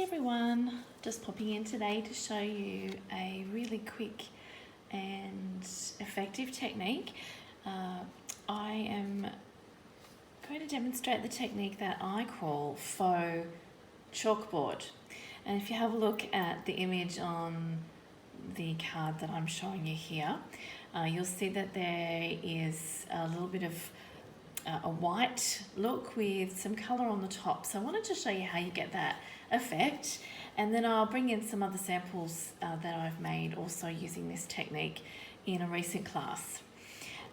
everyone, just popping in today to show you a really quick and effective technique. I am going to demonstrate the technique that I call Faux chalkboard. And if you have a look at the image on the card that I'm showing you here, you'll see that there is a little bit of a white look with some colour on the top. So I wanted to show you how you get that effect, and then I'll bring in some other samples that I've made also using this technique in a recent class.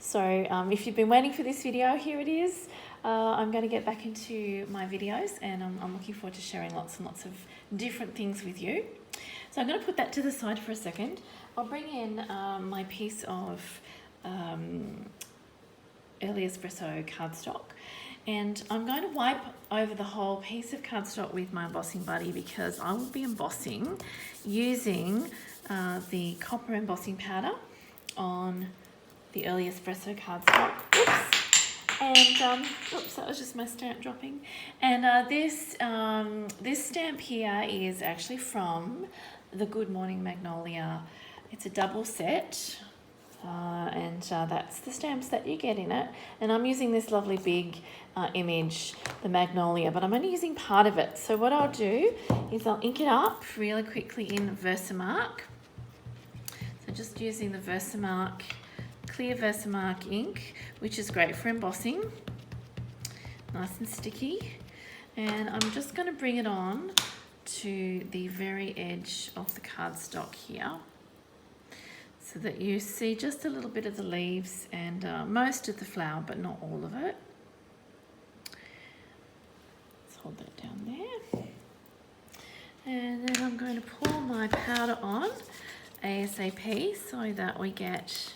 So if you've been waiting for this video, here it is. I'm going to get back into my videos, and I'm looking forward to sharing lots and lots of different things with you. So I'm going to put that to the side for a second. I'll bring in my piece of early espresso cardstock, and I'm going to wipe over the whole piece of cardstock with my embossing buddy because I will be embossing using the copper embossing powder on the early espresso cardstock. Oops. And oops, that was just my stamp dropping. And this stamp here is actually from the Good Morning Magnolia. It's a double set. And that's the stamps that you get in it, and I'm using this lovely big image, the Magnolia, but I'm only using part of it. So what I'll do is I'll ink it up really quickly in Versamark. So just using the Versamark, clear Versamark ink, which is great for embossing, nice and sticky. And I'm just going to bring it on to the very edge of the cardstock here, so that you see just a little bit of the leaves and most of the flower, but not all of it. Let's hold that down there. And then I'm going to pour my powder on ASAP so that we get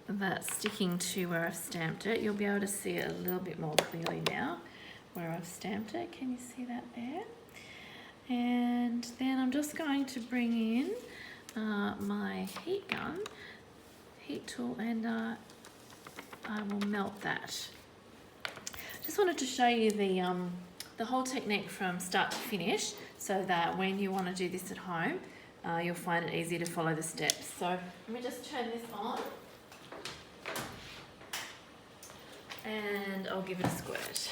that sticking to where I've stamped it. You'll be able to see it a little bit more clearly now where I've stamped it. Can you see that there? And then I'm just going to bring in my heat tool, and I will melt that. Just wanted to show you the whole technique from start to finish, so that when you want to do this at home, you'll find it easy to follow the steps. So let me just turn this on, and I'll give it a squirt.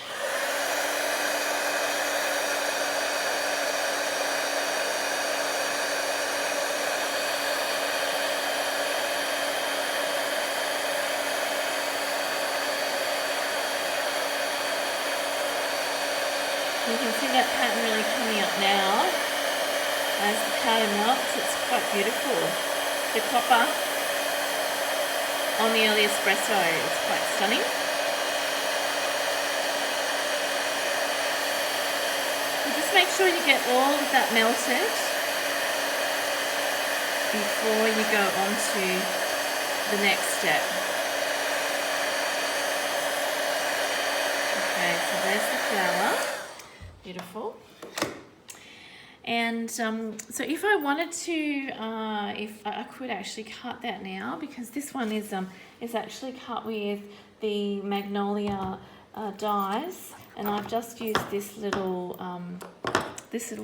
You can see that pattern really coming up now as the powder melts. It's quite beautiful. The copper on the early espresso is quite stunning. And just make sure you get all of that melted before you go on to the next step. Okay, so there's the flower. Beautiful. And so if I wanted to, if I could actually cut that now, because this one is actually cut with the Magnolia dies, and I've just used this little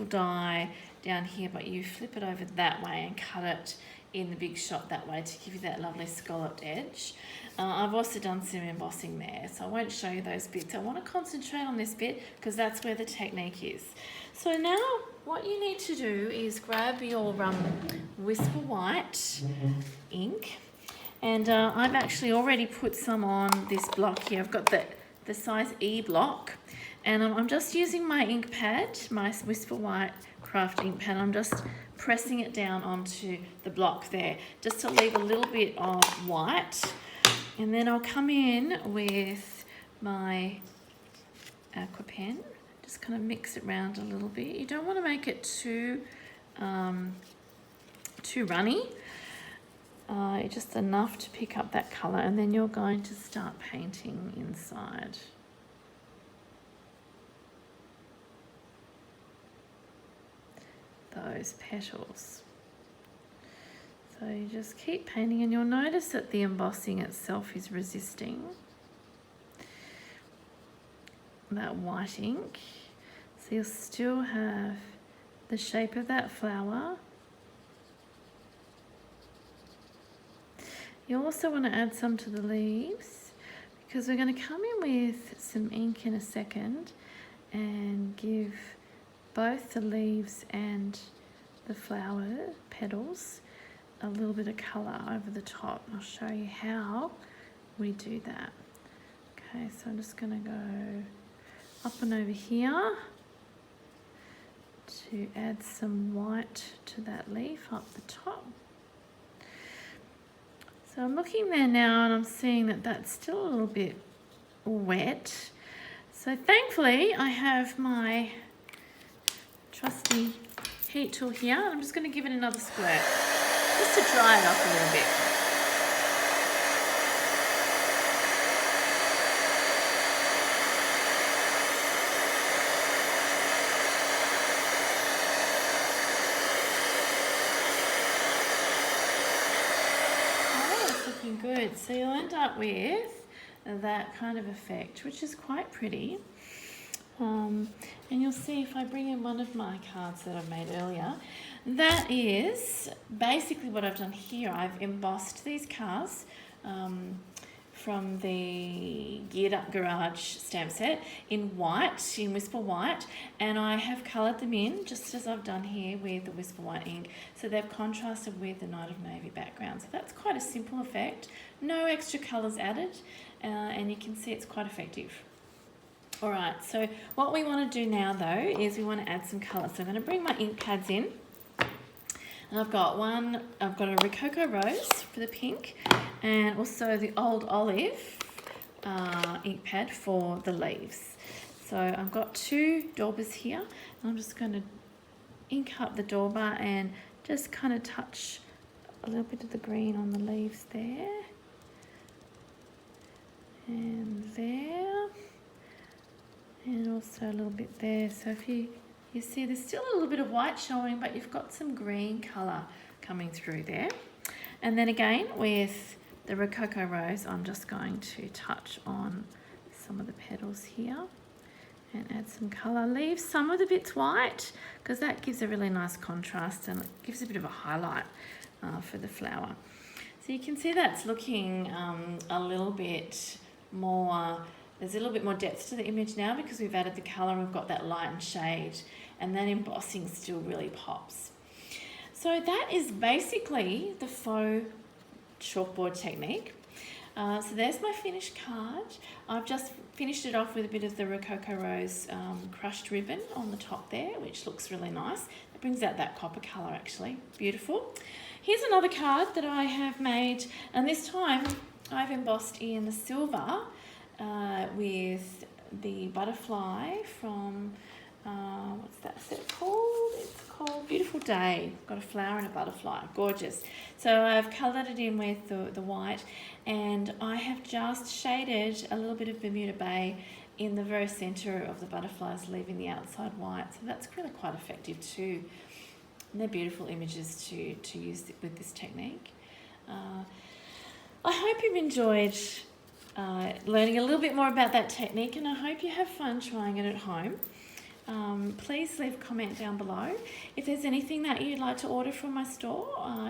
die down here, but you flip it over that way and cut it in the big shot that way to give you that lovely scalloped edge. I've also done some embossing there, so I won't show you those bits. I want to concentrate on this bit because that's where the technique is. So now what you need to do is grab your Whisper White ink, and I've actually already put some on this block here. I've got the size E block, and I'm just using my ink pad, my Whisper White craft ink pad. I'm just pressing it down onto the block there, just to leave a little bit of white. And then I'll come in with my aqua pen, just kind of mix it around a little bit. You don't want to make it too runny, just enough to pick up that colour, and then you're going to start painting inside. Those petals. So you just keep painting, and you'll notice that the embossing itself is resisting. that white ink. So you'll still have the shape of that flower. You also want to add some to the leaves because we're going to come in with some ink in a second and give both the leaves and the flower petals a little bit of colour over the top. I'll show you how we do that. Okay, so I'm just going to go up and over here to add some white to that leaf up the top. So I'm looking there now and I'm seeing that that's still a little bit wet. So thankfully I have my trusty heat tool here. I'm just going to give it another squirt just to dry it off a little bit. Good, so you'll end up with that kind of effect, which is quite pretty. And you'll see if I bring in one of my cards that I've made earlier, that is basically what I've done here. I've embossed these cards from the Geared Up Garage stamp set in white, in Whisper White, and I have coloured them in just as I've done here with the Whisper White ink, so they've contrasted with the Night of Navy background. So that's quite a simple effect, no extra colours added, and you can see it's quite effective. Alright, so what we want to do now though is we want to add some colour. So I'm going to bring my ink pads in. And I've got a Rococo Rose for the pink and also the Old Olive ink pad for the leaves. So I've got two daubers here. And I'm just going to ink up the dauber and just kind of touch a little bit of the green on the leaves there. And there. And also a little bit there. So if you see there's still a little bit of white showing, but you've got some green colour coming through there. And then again with the Rococo Rose, I'm just going to touch on some of the petals here and add some colour. Leave some of the bits white because that gives a really nice contrast and it gives a bit of a highlight for the flower. So you can see that's looking a little bit more. There's a little bit more depth to the image now because we've added the colour and we've got that light and shade, and that embossing still really pops. So that is basically the faux chalkboard technique. So there's my finished card. I've just finished it off with a bit of the Rococo Rose crushed ribbon on the top there, which looks really nice. It brings out that copper colour actually, beautiful. Here's another card that I have made, and this time I've embossed in the silver with the butterfly from, what's that set called? It's called Beautiful Day. Got a flower and a butterfly, gorgeous. So I've coloured it in with the white, and I have just shaded a little bit of Bermuda Bay in the very centre of the butterflies, leaving the outside white. So that's really quite effective too. And they're beautiful images to use with this technique. I hope you've enjoyed learning a little bit more about that technique, and I hope you have fun trying it at home. Please leave a comment down below. If there's anything that you'd like to order from my store,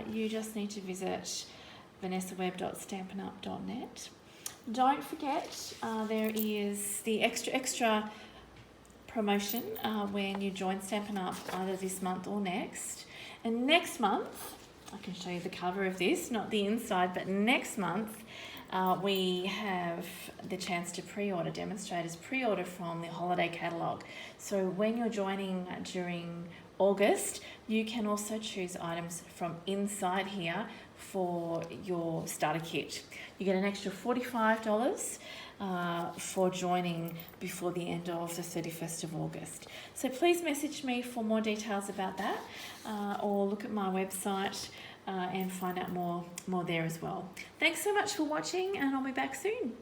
you just need to visit vanessawebb.stampinup.net. Don't forget, there is the extra promotion when you join Stampin' Up either this month or next. And next month, I can show you the cover of this, not the inside, but next month we have the chance to pre-order, Demonstrator's pre-order from the holiday catalogue. So when you're joining during August, you can also choose items from inside here for your starter kit. You get an extra $45 for joining before the end of the 31st of August. So please message me for more details about that, or look at my website and find out more there as well. Thanks so much for watching, and I'll be back soon.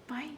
Bye.